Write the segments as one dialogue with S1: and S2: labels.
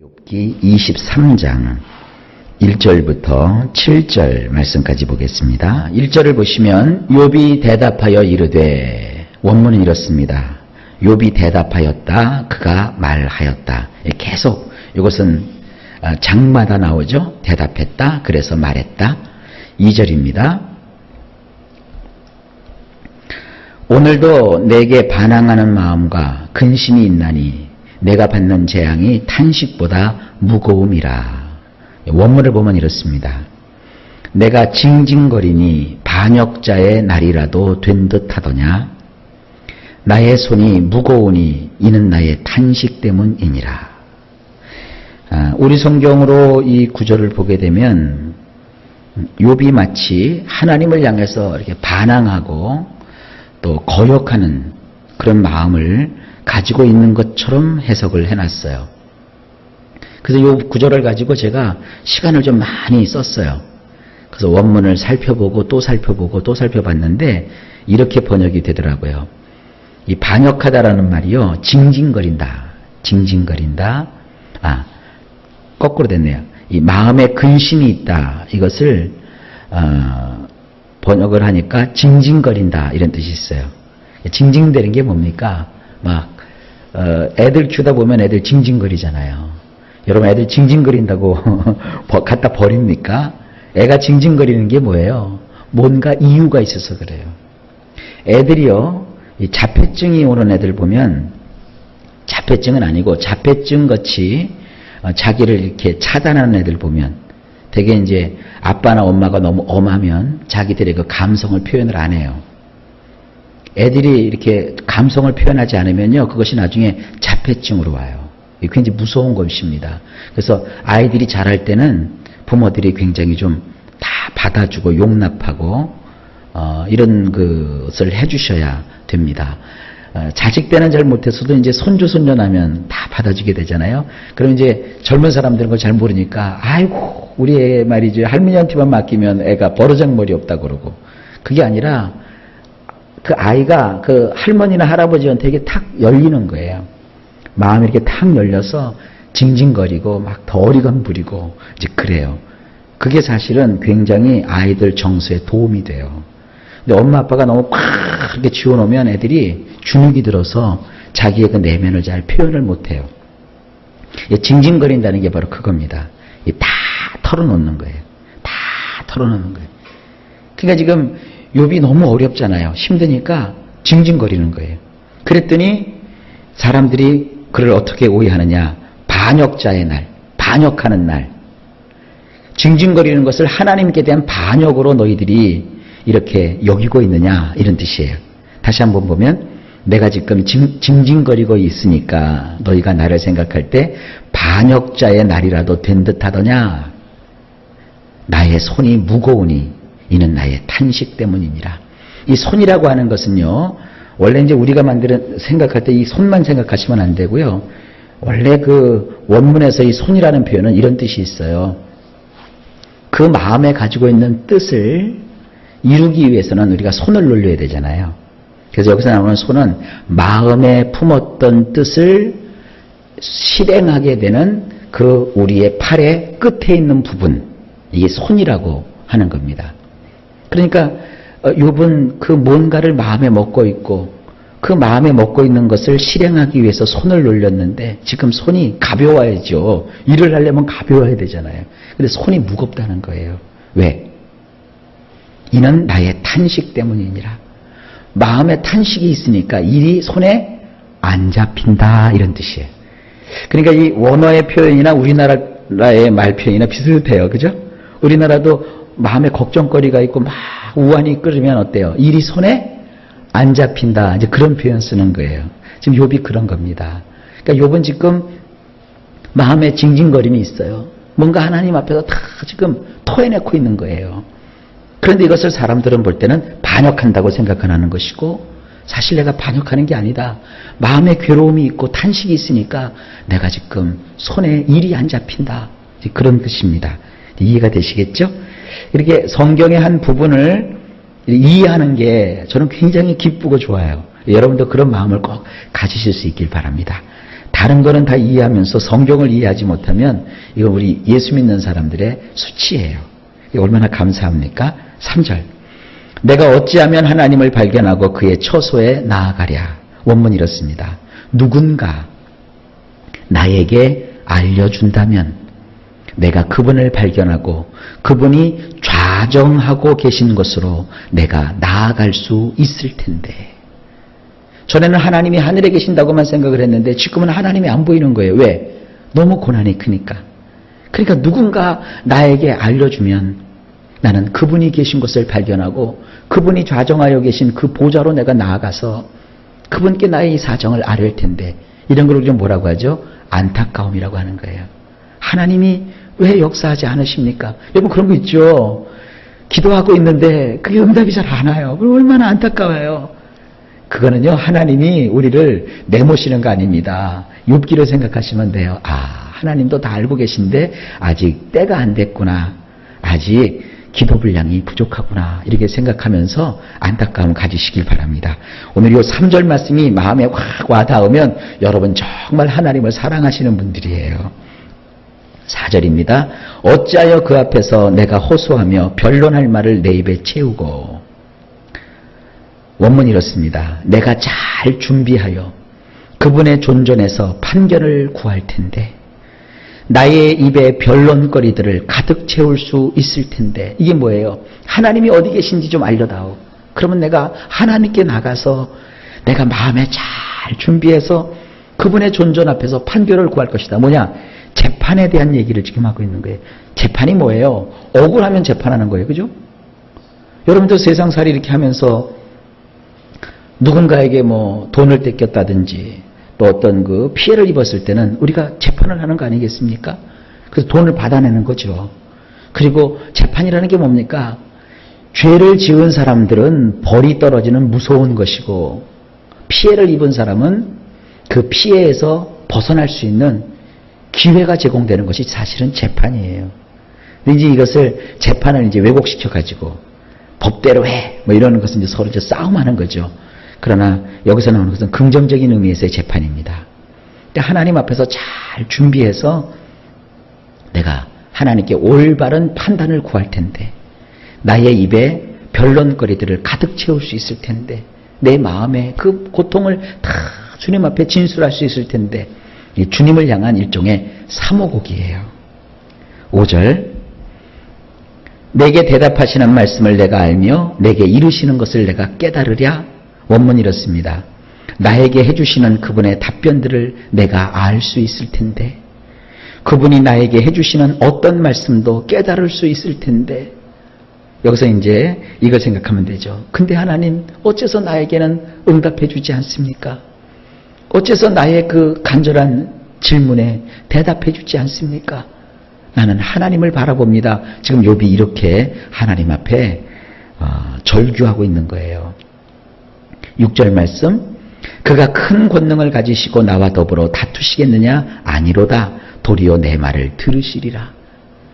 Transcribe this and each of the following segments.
S1: 욥기 23장 1절부터 7절 말씀까지 보겠습니다. 1절을 보시면 욥이 대답하여 이르되, 원문은 이렇습니다. 욥이 대답하였다, 그가 말하였다. 계속 이것은 장마다 나오죠. 대답했다, 그래서 말했다. 2절입니다. 오늘도 내게 반항하는 마음과 근심이 있나니 내가 받는 재앙이 탄식보다 무거움이라. 원문을 보면 이렇습니다. 내가 징징거리니 반역자의 날이라도 된 듯하더냐. 나의 손이 무거우니 이는 나의 탄식 때문이니라. 우리 성경으로 이 구절을 보게 되면 욥이 마치 하나님을 향해서 이렇게 반항하고 또 거역하는 그런 마음을 가지고 있는 것처럼 해석을 해놨어요. 그래서 이 구절을 가지고 제가 시간을 좀 많이 썼어요. 그래서 원문을 살펴보고 또 살펴보고 또 살펴봤는데 이렇게 번역이 되더라고요. 이 반역하다라는 말이요, 징징거린다, 징징거린다. 거꾸로 됐네요. 이 마음에 근심이 있다, 이것을 번역을 하니까 징징거린다, 이런 뜻이 있어요. 징징대는 게 뭡니까? 애들 키우다 보면 애들 징징거리잖아요. 여러분, 애들 징징거린다고 갖다 버립니까? 애가 징징거리는 게 뭐예요? 뭔가 이유가 있어서 그래요. 애들이요, 이 자폐증이 오는 애들 보면, 자폐증은 아니고 자폐증 같이 자기를 이렇게 차단하는 애들 보면, 되게 이제 아빠나 엄마가 너무 엄하면 자기들의 그 감성을 표현을 안 해요. 애들이 이렇게 감성을 표현하지 않으면요, 그것이 나중에 자폐증으로 와요. 이게 굉장히 무서운 것입니다. 그래서 아이들이 자랄 때는 부모들이 굉장히 좀 다 받아주고 용납하고 이런 것을 해주셔야 됩니다. 자식 때는 잘 못했어도 이제 손주 손녀 나면 다 받아주게 되잖아요. 그럼 이제 젊은 사람들은 그걸 잘 모르니까, 아이고 우리 애 말이지 할머니한테만 맡기면 애가 버르장머리 없다 그러고, 그게 아니라 그 아이가 그 할머니나 할아버지한테 이게 탁 열리는 거예요. 마음이 이렇게 탁 열려서 징징거리고 막 더 어리건 부리고 이제 그래요. 그게 사실은 굉장히 아이들 정서에 도움이 돼요. 근데 엄마 아빠가 너무 팍 이렇게 쥐어놓으면 애들이 주눅이 들어서 자기의 그 내면을 잘 표현을 못해요. 징징거린다는 게 바로 그겁니다. 다 털어놓는 거예요. 다 털어놓는 거예요. 그러니까 지금 욥이 너무 어렵잖아요. 힘드니까 징징거리는 거예요. 그랬더니 사람들이 그를 어떻게 오해하느냐. 반역자의 날, 반역하는 날. 징징거리는 것을 하나님께 대한 반역으로 너희들이 이렇게 여기고 있느냐, 이런 뜻이에요. 다시 한번 보면, 내가 지금 징징거리고 있으니까 너희가 나를 생각할 때 반역자의 날이라도 된 듯하더냐. 나의 손이 무거우니 이는 나의 탄식 때문이니라. 이 손이라고 하는 것은요, 원래 이제 우리가 생각할 때 이 손만 생각하시면 안 되고요. 원래 그 원문에서 이 손이라는 표현은 이런 뜻이 있어요. 그 마음에 가지고 있는 뜻을 이루기 위해서는 우리가 손을 놀려야 되잖아요. 그래서 여기서 나오는 손은 마음에 품었던 뜻을 실행하게 되는 그 우리의 팔의 끝에 있는 부분, 이게 손이라고 하는 겁니다. 그러니까 욥은 그 뭔가를 마음에 먹고 있고 그 마음에 먹고 있는 것을 실행하기 위해서 손을 놀렸는데 지금 손이 가벼워야죠. 일을 하려면 가벼워야 되잖아요. 근데 손이 무겁다는 거예요. 왜? 이는 나의 탄식 때문이니라. 마음에 탄식이 있으니까 일이 손에 안 잡힌다, 이런 뜻이에요. 그러니까 이 원어의 표현이나 우리나라의 말 표현이나 비슷해요. 그죠? 우리나라도 마음에 걱정거리가 있고 막 우환이 끓으면 어때요? 일이 손에 안 잡힌다. 이제 그런 표현 쓰는 거예요. 지금 욥이 그런 겁니다. 그러니까 욥은 지금 마음에 징징거림이 있어요. 뭔가 하나님 앞에서 다 지금 토해내고 있는 거예요. 그런데 이것을 사람들은 볼 때는 반역한다고 생각하는 것이고, 사실 내가 반역하는 게 아니다. 마음에 괴로움이 있고 탄식이 있으니까 내가 지금 손에 일이 안 잡힌다. 그런 뜻입니다. 이해가 되시겠죠? 이렇게 성경의 한 부분을 이해하는 게 저는 굉장히 기쁘고 좋아요. 여러분도 그런 마음을 꼭 가지실 수 있길 바랍니다. 다른 거는 다 이해하면서 성경을 이해하지 못하면 이건 우리 예수 믿는 사람들의 수치예요. 이게 얼마나 감사합니까? 3절. 내가 어찌하면 하나님을 발견하고 그의 처소에 나아가랴. 원문이 이렇습니다. 누군가 나에게 알려준다면 내가 그분을 발견하고 그분이 좌정하고 계신 것으로 내가 나아갈 수 있을 텐데. 전에는 하나님이 하늘에 계신다고만 생각을 했는데 지금은 하나님이 안 보이는 거예요. 왜? 너무 고난이 크니까. 그러니까 누군가 나에게 알려주면 나는 그분이 계신 것을 발견하고 그분이 좌정하여 계신 그 보좌로 내가 나아가서 그분께 나의 이 사정을 아뢰을 텐데, 이런 걸 우리가 뭐라고 하죠? 안타까움이라고 하는 거예요. 하나님이 왜 역사하지 않으십니까? 여러분 그런 거 있죠. 기도하고 있는데 그게 응답이 잘 안 와요. 그럼 얼마나 안타까워요. 그거는요, 하나님이 우리를 내모시는 거 아닙니다. 욥기로 생각하시면 돼요. 아, 하나님도 다 알고 계신데 아직 때가 안 됐구나. 아직 기도 분량이 부족하구나. 이렇게 생각하면서 안타까움 가지시길 바랍니다. 오늘 이 3절 말씀이 마음에 확 와닿으면 여러분 정말 하나님을 사랑하시는 분들이에요. 4절입니다. 어찌하여 그 앞에서 내가 호소하며 변론할 말을 내 입에 채우고. 원문이 이렇습니다. 내가 잘 준비하여 그분의 존전에서 판결을 구할 텐데 나의 입에 변론거리들을 가득 채울 수 있을 텐데. 이게 뭐예요? 하나님이 어디 계신지 좀 알려다오. 그러면 내가 하나님께 나가서 내가 마음에 잘 준비해서 그분의 존전 앞에서 판결을 구할 것이다. 뭐냐? 재판에 대한 얘기를 지금 하고 있는 거예요. 재판이 뭐예요? 억울하면 재판하는 거예요. 그죠? 여러분들 세상살이 이렇게 하면서 누군가에게 뭐 돈을 뺏겼다든지 또 어떤 그 피해를 입었을 때는 우리가 재판을 하는 거 아니겠습니까? 그래서 돈을 받아내는 거죠. 그리고 재판이라는 게 뭡니까? 죄를 지은 사람들은 벌이 떨어지는 무서운 것이고 피해를 입은 사람은 그 피해에서 벗어날 수 있는 기회가 제공되는 것이 사실은 재판이에요. 근데 이제 이것을 재판을 이제 왜곡시켜 가지고 법대로 해 뭐 이러는 것은 이제 서로 이제 싸움하는 거죠. 그러나 여기서 나오는 것은 긍정적인 의미에서의 재판입니다. 근데 하나님 앞에서 잘 준비해서 내가 하나님께 올바른 판단을 구할 텐데 나의 입에 변론거리들을 가득 채울 수 있을 텐데 내 마음에 그 고통을 다 주님 앞에 진술할 수 있을 텐데 이 주님을 향한 일종의 사모곡이에요. 5절 내게 대답하시는 말씀을 내가 알며 내게 이르시는 것을 내가 깨달으랴. 원문이 이렇습니다. 나에게 해주시는 그분의 답변들을 내가 알 수 있을 텐데 그분이 나에게 해주시는 어떤 말씀도 깨달을 수 있을 텐데. 여기서 이제 이걸 생각하면 되죠. 근데 하나님 어째서 나에게는 응답해 주지 않습니까? 어째서 나의 그 간절한 질문에 대답해 주지 않습니까? 나는 하나님을 바라봅니다. 지금 욥이 이렇게 하나님 앞에 절규하고 있는 거예요. 6절 말씀. 그가 큰 권능을 가지시고 나와 더불어 다투시겠느냐? 아니로다. 도리어 내 말을 들으시리라.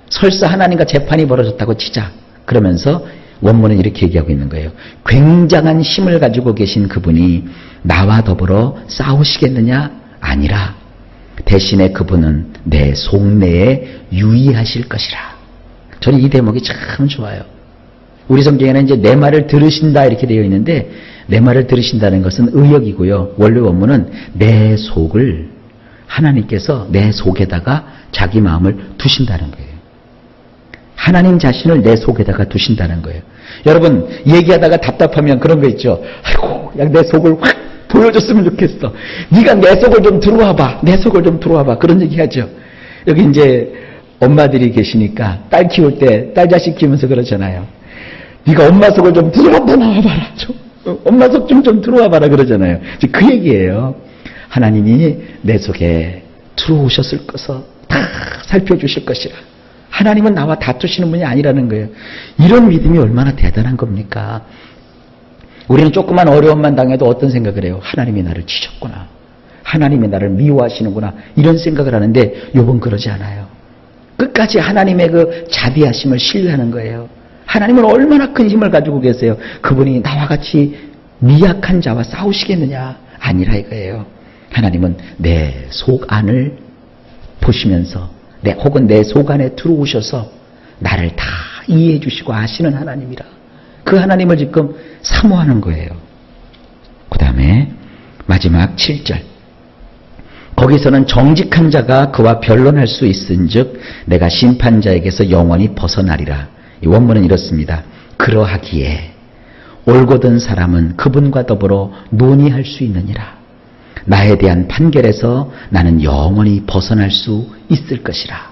S1: 설사 하나님과 재판이 벌어졌다고 치자. 그러면서 원문은 이렇게 얘기하고 있는 거예요. 굉장한 힘을 가지고 계신 그분이 나와 더불어 싸우시겠느냐? 아니라 대신에 그분은 내 속내에 유의하실 것이라. 저는 이 대목이 참 좋아요. 우리 성경에는 이제 내 말을 들으신다 이렇게 되어 있는데 내 말을 들으신다는 것은 의역이고요. 원래 원문은 내 속을 하나님께서 내 속에다가 자기 마음을 두신다는 거예요. 하나님 자신을 내 속에다가 두신다는 거예요. 여러분 얘기하다가 답답하면 그런 거 있죠. 아이고 그냥 내 속을 확 보여줬으면 좋겠어. 네가 내 속을 좀 들어와봐. 내 속을 좀 들어와봐. 그런 얘기 하죠. 여기 이제 엄마들이 계시니까 딸 키울 때 딸 자식 키우면서 그러잖아요. 네가 엄마 속을 좀 들어왔다 나와봐라. 엄마 속 좀 들어와봐라 그러잖아요. 그 얘기예요. 하나님이 내 속에 들어오셨을 것을 다 살펴주실 것이라. 하나님은 나와 다투시는 분이 아니라는 거예요. 이런 믿음이 얼마나 대단한 겁니까? 우리는 조그만 어려움만 당해도 어떤 생각을 해요? 하나님이 나를 치셨구나. 하나님이 나를 미워하시는구나. 이런 생각을 하는데 욥은 그러지 않아요. 끝까지 하나님의 그 자비하심을 신뢰하는 거예요. 하나님은 얼마나 큰 힘을 가지고 계세요. 그분이 나와 같이 미약한 자와 싸우시겠느냐? 아니라 이거예요. 하나님은 내 속 안을 보시면서 혹은 내 속 안에 들어오셔서 나를 다 이해해 주시고 아시는 하나님이라. 그 하나님을 지금 사모하는 거예요. 그 다음에 마지막 7절. 거기서는 정직한 자가 그와 변론할 수 있은즉 내가 심판자에게서 영원히 벗어나리라. 이 원문은 이렇습니다. 그러하기에 올곧은 사람은 그분과 더불어 논의할 수 있느니라. 나에 대한 판결에서 나는 영원히 벗어날 수 있을 것이라.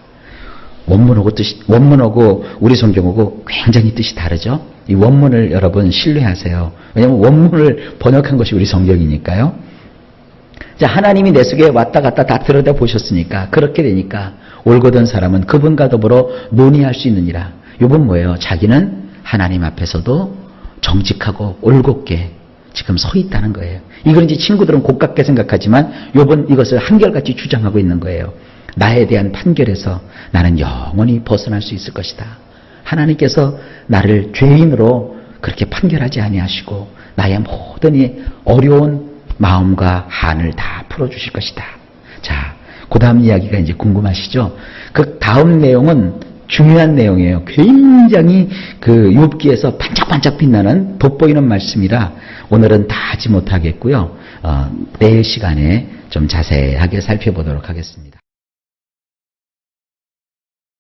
S1: 원문하고 우리 성경하고 굉장히 뜻이 다르죠. 이 원문을 여러분 신뢰하세요. 왜냐하면 원문을 번역한 것이 우리 성경이니까요. 자, 하나님이 내 속에 왔다 갔다 다 들여다 보셨으니까 그렇게 되니까 올곧은 사람은 그분과 더불어 논의할 수 있느니라. 이건 뭐예요? 자기는 하나님 앞에서도 정직하고 올곧게 지금 서 있다는 거예요. 이걸 이제 친구들은 고깝게 생각하지만 욥은 이것을 한결같이 주장하고 있는 거예요. 나에 대한 판결에서 나는 영원히 벗어날 수 있을 것이다. 하나님께서 나를 죄인으로 그렇게 판결하지 아니하시고 나의 모든 이 어려운 마음과 한을 다 풀어주실 것이다. 자, 그 다음 이야기가 이제 궁금하시죠? 그 다음 내용은 중요한 내용이에요. 굉장히 그 욥기에서 반짝반짝 빛나는 돋보이는 말씀이라 오늘은 다 하지 못하겠고요. 내일 시간에 좀 자세하게 살펴보도록 하겠습니다.